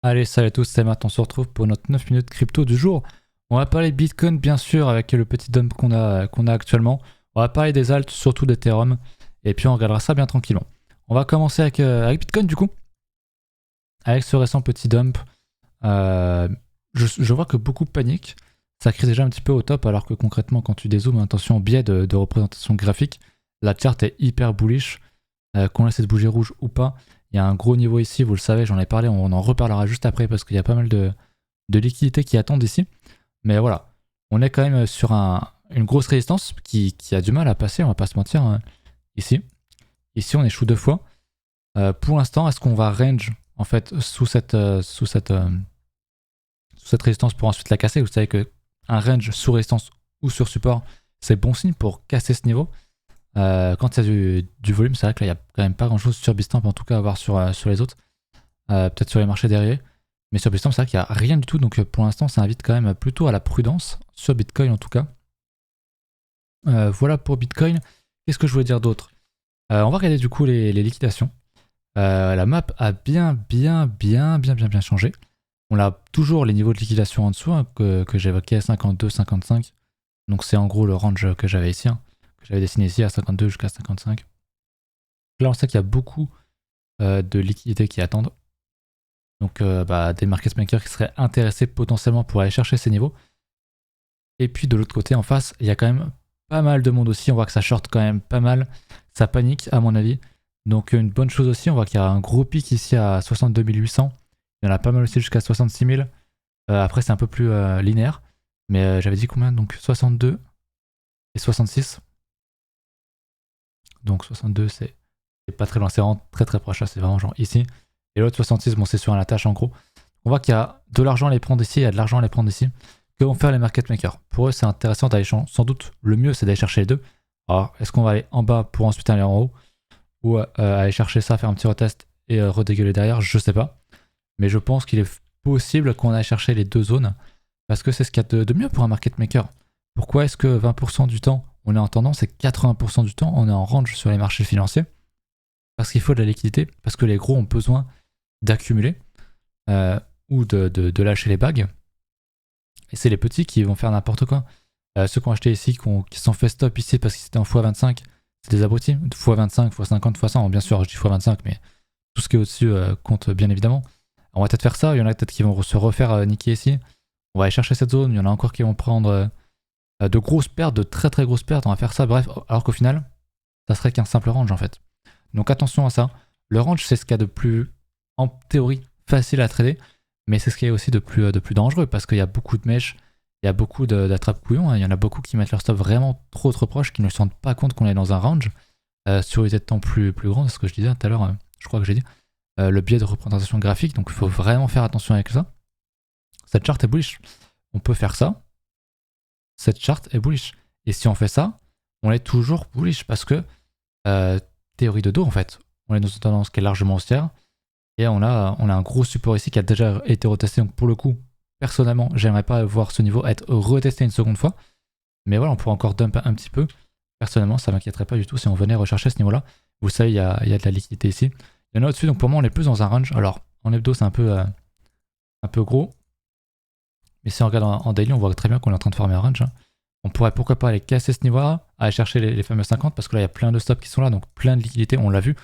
Allez, salut à tous, c'est Matt, on se retrouve pour notre 9 minutes crypto du jour. On va parler de Bitcoin bien sûr avec le petit dump qu'on a actuellement. On va parler des alts, surtout d'Ethereum, et puis on regardera ça bien tranquillement. On va commencer avec Bitcoin du coup, avec ce récent petit dump. Euh, je vois que beaucoup paniquent, ça crie déjà un petit peu au top alors que concrètement quand tu dézoomes, attention au biais de représentation graphique, la chart est hyper bullish, qu'on laisse cette bougie rouge ou pas. Il y a un gros niveau ici, vous le savez, j'en ai parlé, on en reparlera juste après parce qu'il y a pas mal de liquidités qui attendent ici. Mais voilà, on est quand même sur une grosse résistance qui a du mal à passer, on va pas se mentir. Hein. Ici, on échoue deux fois. Pour l'instant, est-ce qu'on va range en fait sous cette résistance pour ensuite la casser? Vous savez que un range sous résistance ou sur support, c'est bon signe pour casser ce niveau. Quand il y a du volume, c'est vrai que là, il n'y a quand même pas grand chose sur Bitstamp, en tout cas à voir sur les autres. Peut-être sur les marchés dérivés. Mais sur Bitstamp, c'est vrai qu'il n'y a rien du tout. Donc pour l'instant, ça invite quand même plutôt à la prudence, sur Bitcoin en tout cas. Voilà pour Bitcoin. Qu'est-ce que je voulais dire d'autre? On va regarder du coup les liquidations. La map a bien changé. On a toujours les niveaux de liquidation en dessous hein, que j'évoquais, 52, 55. Donc c'est en gros le range que j'avais ici. Hein. J'avais dessiné ici à 52 jusqu'à 55. Là, on sait qu'il y a beaucoup de liquidités qui attendent. Donc, des market makers qui seraient intéressés potentiellement pour aller chercher ces niveaux. Et puis, de l'autre côté, en face, il y a quand même pas mal de monde aussi. On voit que ça short quand même pas mal. Ça panique, à mon avis. Donc, une bonne chose aussi, on voit qu'il y a un gros pic ici à 62 800. Il y en a pas mal aussi jusqu'à 66 000. Après, c'est un peu plus linéaire. Mais j'avais dit combien? Donc, 62 et 66. Donc 62, c'est pas très loin, c'est vraiment très proche, là, c'est vraiment genre ici. Et l'autre 66, bon, c'est sur un attache en gros. On voit qu'il y a de l'argent à les prendre ici, il y a de l'argent à les prendre ici. Que vont faire les market makers? Pour eux, c'est intéressant d'aller sans doute, le mieux, c'est d'aller chercher les deux. Alors, est-ce qu'on va aller en bas pour ensuite aller en haut? Ou aller chercher ça, faire un petit retest et redégueuler derrière? Je sais pas. Mais je pense qu'il est possible qu'on aille chercher les deux zones. Parce que c'est ce qu'il y a de mieux pour un market maker. Pourquoi est-ce que 20% du temps on est en tendance et 80% du temps on est en range sur les marchés financiers? Parce qu'il faut de la liquidité, parce que les gros ont besoin d'accumuler ou de lâcher les bagues. Et c'est les petits qui vont faire n'importe quoi. Ceux qui ont acheté ici, qui sont fait stop ici parce qu'ils étaient en x25, c'est des abrutis. x25, x50, x100, bien sûr je dis x25, mais tout ce qui est au-dessus compte bien évidemment. On va peut-être faire ça, il y en a peut-être qui vont se refaire niquer ici. On va aller chercher cette zone, il y en a encore qui vont prendre de grosses pertes, de très grosses pertes, on va faire ça, bref, alors qu'au final, ça serait qu'un simple range en fait. Donc attention à ça. Le range, c'est ce qu'il y a de plus, en théorie, facile à trader, mais c'est ce qu'il y a aussi de plus dangereux, parce qu'il y a beaucoup de mèches, il y a beaucoup d'attrapes couillons, hein. Il y en a beaucoup qui mettent leur stop vraiment trop proche, qui ne se rendent pas compte qu'on est dans un range, sur une de temps plus grand, c'est ce que je disais tout à l'heure, je crois que j'ai dit, le biais de représentation graphique, donc il faut vraiment faire attention avec ça. Cette charte est bullish. On peut faire ça. Cette charte est bullish. Et si on fait ça, on est toujours bullish parce que théorie de dos en fait. On est dans une tendance qui est largement haussière et on a un gros support ici qui a déjà été retesté. Donc pour le coup, personnellement, j'aimerais pas voir ce niveau être retesté une seconde fois. Mais voilà, on pourrait encore dump un petit peu. Personnellement, ça m'inquiéterait pas du tout si on venait rechercher ce niveau-là. Vous savez, il y a de la liquidité ici. Il y en a au-dessus, donc pour moi, on est plus dans un range. Alors, en hebdo, c'est un peu gros. Mais si on regarde en daily, on voit très bien qu'on est en train de former un range. Hein. On pourrait pourquoi pas aller casser ce niveau-là, aller chercher les fameux 50, parce que là, il y a plein de stops qui sont là, donc plein de liquidités, on l'a vu.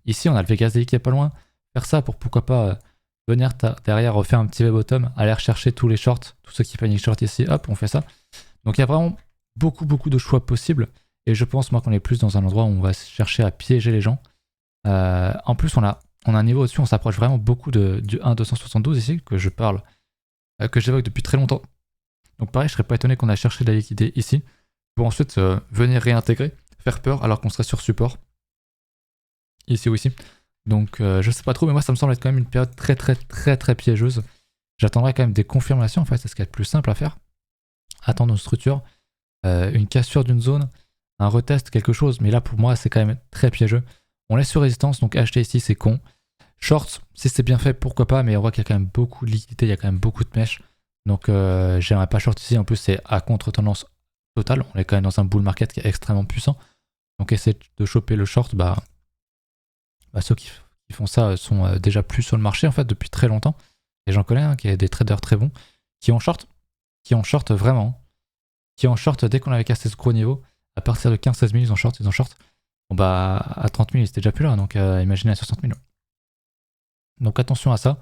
Ici, on a le Vegas Daily qui est pas loin. Faire ça pour pourquoi pas venir derrière, refaire un petit V-bottom, aller rechercher tous les shorts, tous ceux qui paniquent short ici, hop, on fait ça. Donc il y a vraiment beaucoup de choix possibles. Et je pense, moi, qu'on est plus dans un endroit où on va chercher à piéger les gens. En plus, on a un niveau au-dessus, on s'approche vraiment beaucoup du 1,272 ici, que je parle, que j'évoque depuis très longtemps. Donc pareil, je serais pas étonné qu'on aille chercher de la liquidité ici, pour ensuite venir réintégrer, faire peur alors qu'on serait sur support, ici ou ici. Donc je sais pas trop, mais moi ça me semble être quand même une période très piégeuse. J'attendrai quand même des confirmations, en fait, c'est ce qu'il y a de plus simple à faire. Attendre une structure, une cassure d'une zone, un retest, quelque chose, mais là pour moi c'est quand même très piégeux. On est sur résistance, donc acheter ici c'est con. Short, si c'est bien fait, pourquoi pas, mais on voit qu'il y a quand même beaucoup de liquidité, il y a quand même beaucoup de mèches. Donc j'aimerais pas short ici, en plus c'est à contre-tendance totale, on est quand même dans un bull market qui est extrêmement puissant. Donc essayer de choper le short, ceux qui font ça sont déjà plus sur le marché en fait depuis très longtemps. et j'en connais, qui est des traders très bons, qui ont short vraiment, qui ont short dès qu'on avait cassé ce gros niveau, à partir de 15-16 000, ils ont short. Bon bah, à 30 000, ils étaient déjà plus là, donc imaginez à 60 000. Donc attention à ça.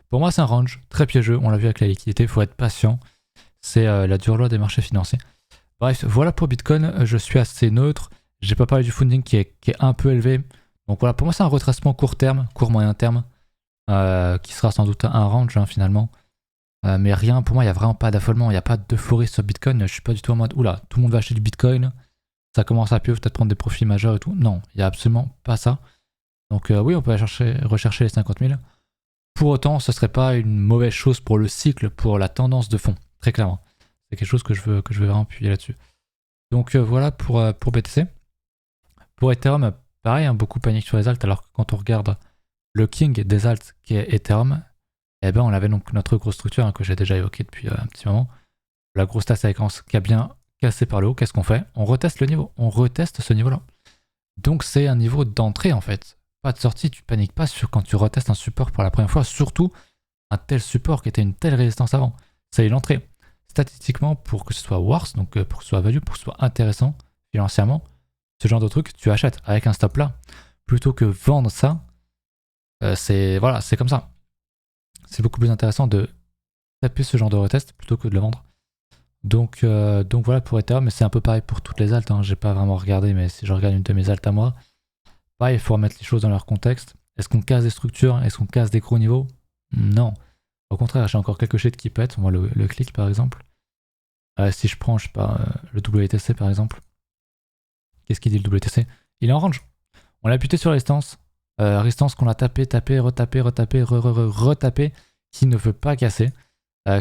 Pour moi, c'est un range très piégeux, on l'a vu avec la liquidité, il faut être patient. C'est la dure loi des marchés financiers. Bref, voilà pour Bitcoin, je suis assez neutre. J'ai pas parlé du funding qui est un peu élevé. Donc voilà, pour moi, c'est un retracement court terme, court-moyen terme, qui sera sans doute un range finalement. Mais rien, pour moi, il n'y a vraiment pas d'affolement, il n'y a pas d'euphorie sur Bitcoin. Je suis pas du tout en mode, oula, tout le monde va acheter du Bitcoin, ça commence à peut-être prendre des profits majeurs et tout. Non, il n'y a absolument pas ça. Donc oui, on peut rechercher les 50 000. Pour autant, ce serait pas une mauvaise chose pour le cycle, pour la tendance de fond, très clairement. C'est quelque chose que je veux vraiment appuyer là-dessus. Donc voilà pour BTC. Pour Ethereum, pareil, beaucoup paniquent sur les alts, alors que quand on regarde le king des alts qui est Ethereum, eh ben on avait donc notre grosse structure que j'ai déjà évoquée depuis un petit moment. La grosse tasse avec qui a bien cassé par le haut. Qu'est-ce qu'on fait? On reteste le niveau, on reteste ce niveau-là. Donc c'est un niveau d'entrée en fait. Pas de sortie, tu paniques pas quand tu retestes un support pour la première fois, surtout un tel support qui était une telle résistance avant. C'est l'entrée. Statistiquement, pour que ce soit worth, donc pour que ce soit value, pour que ce soit intéressant financièrement, ce genre de truc, tu achètes avec un stop là. Plutôt que vendre ça, c'est comme ça. C'est beaucoup plus intéressant de taper ce genre de retest plutôt que de le vendre. Donc voilà pour Ethereum, mais c'est un peu pareil pour toutes les alts. J'ai pas vraiment regardé, mais si je regarde une de mes alts à moi, pareil, il faut remettre les choses dans leur contexte. Est-ce qu'on casse des structures? Est-ce qu'on casse des gros niveaux? Non. Au contraire, j'ai encore quelques shades qui pètent. On voit le clic par exemple. Si je prends, je sais pas, le WTC par exemple. Qu'est-ce qu'il dit le WTC? Il est en range. On l'a buté sur la résistance. Résistance qu'on a tapé, retapé, qui ne veut pas casser.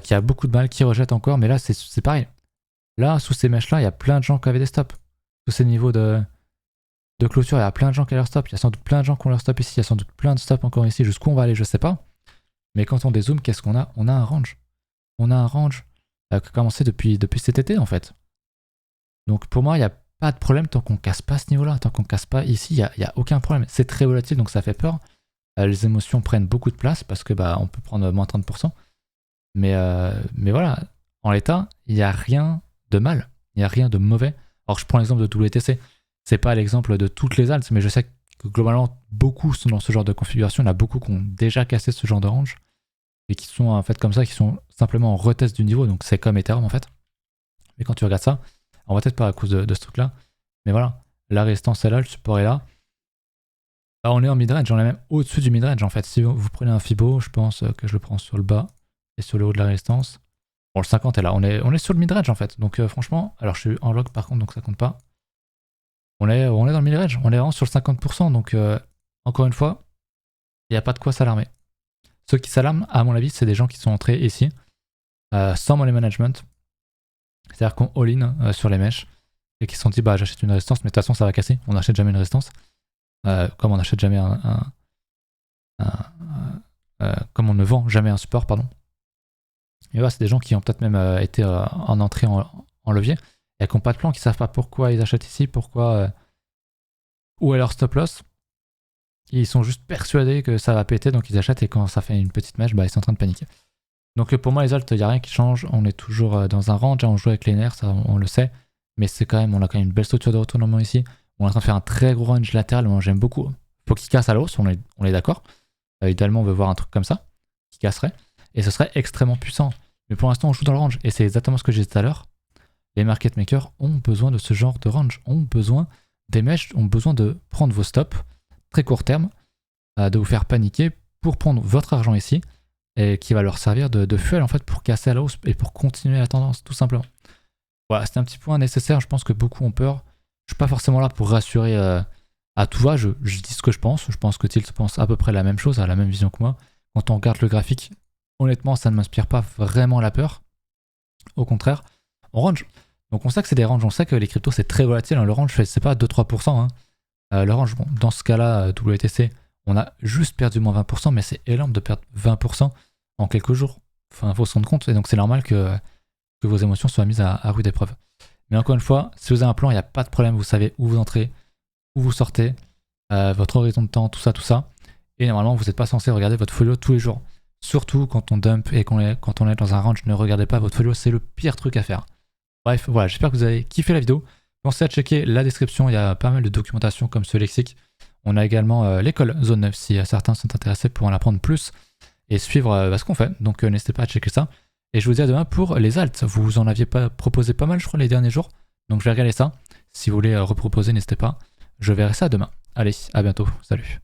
Qui a beaucoup de mal, qui rejette encore. Mais là, c'est pareil. Là, sous ces mèches-là, il y a plein de gens qui avaient des stops. Sous ces niveaux de clôture, il y a plein de gens qui ont leur stop. Il y a sans doute plein de gens qui ont leur stop ici. Il y a sans doute plein de stops encore ici. Jusqu'où on va aller, je sais pas. Mais quand on dézoome, qu'est-ce qu'on a? On a un range. On a un range qui a commencé depuis cet été en fait. Donc pour moi, il n'y a pas de problème tant qu'on casse pas ce niveau-là. Tant qu'on casse pas ici, il n'y a aucun problème. C'est très volatile, donc ça fait peur. Les émotions prennent beaucoup de place parce que on peut prendre moins 30%. Mais voilà, en l'état, il n'y a rien de mal. Il n'y a rien de mauvais. Alors je prends l'exemple de WTC. C'est pas l'exemple de toutes les alts, mais je sais que globalement, beaucoup sont dans ce genre de configuration. Il y en a beaucoup qui ont déjà cassé ce genre de range et qui sont en fait comme ça, qui sont simplement en retest du niveau. Donc c'est comme Ethereum en fait. Mais quand tu regardes ça, on va peut-être pas à cause de ce truc-là. Mais voilà, la résistance est là, le support est là. Là, on est en mid-range, on est même au-dessus du mid-range en fait. Si vous prenez un Fibo, je pense que je le prends sur le bas et sur le haut de la résistance. Bon, le 50 est là, on est sur le mid-range en fait. Donc franchement, alors je suis en log par contre, donc ça compte pas. On est dans le mid-range, on est vraiment sur le 50%, donc encore une fois, il n'y a pas de quoi s'alarmer. Ceux qui s'alarment, à mon avis, c'est des gens qui sont entrés ici, sans money management, c'est-à-dire qu'on all-in sur les mèches, et qui se sont dit, j'achète une résistance, mais de toute façon, ça va casser, on n'achète jamais une résistance, comme on n'achète jamais comme on ne vend jamais un support, pardon. Et voilà, c'est des gens qui ont peut-être même été en entrée en levier, et qui n'ont pas de plan, qui ne savent pas pourquoi ils achètent ici, où est leur stop loss. Ils sont juste persuadés que ça va péter, donc ils achètent, et quand ça fait une petite mèche, ils sont en train de paniquer. Donc pour moi, les alts, il n'y a rien qui change, on est toujours dans un range, on joue avec les nerfs, ça on le sait, mais on a quand même une belle structure de retournement ici. On est en train de faire un très gros range latéral, moi j'aime beaucoup. Faut qu'il casse à la hausse, on est d'accord. Idéalement, on veut voir un truc comme ça, qui casserait, et ce serait extrêmement puissant. Mais pour l'instant, on joue dans le range, et c'est exactement ce que j'ai dit tout à l'heure. Les market makers ont besoin de ce genre de range, ont besoin des mèches, ont besoin de prendre vos stops très court terme, de vous faire paniquer pour prendre votre argent ici, et qui va leur servir de fuel en fait pour casser à la hausse et pour continuer la tendance, tout simplement. Voilà, c'était un petit point nécessaire, je pense que beaucoup ont peur. Je suis pas forcément là pour rassurer à tout va, je dis ce que je pense que Tilt pense à peu près la même chose, a la même vision que moi. Quand on regarde le graphique, honnêtement, ça ne m'inspire pas vraiment la peur. Au contraire, on range. Donc on sait que c'est des ranges, on sait que les cryptos c'est très volatile, le range c'est pas 2-3%. Le range, bon, dans ce cas-là, WTC, on a juste perdu moins 20%, mais c'est énorme de perdre 20% en quelques jours. Enfin, il faut se rendre compte, et donc c'est normal que vos émotions soient mises à rude épreuve. Mais encore une fois, si vous avez un plan, il n'y a pas de problème, vous savez où vous entrez, où vous sortez, votre horizon de temps, tout ça. Et normalement, vous n'êtes pas censé regarder votre folio tous les jours. Surtout quand on dump et quand on est dans un range, ne regardez pas votre folio, c'est le pire truc à faire. Bref, voilà, j'espère que vous avez kiffé la vidéo. Pensez à checker la description, il y a pas mal de documentation comme ce lexique. On a également l'école Zone 9 si certains sont intéressés pour en apprendre plus et suivre ce qu'on fait. Donc n'hésitez pas à checker ça. Et je vous dis à demain pour les alts. Vous en aviez pas proposé pas mal, je crois, les derniers jours. Donc je vais regarder ça. Si vous voulez reproposer, n'hésitez pas. Je verrai ça demain. Allez, à bientôt. Salut.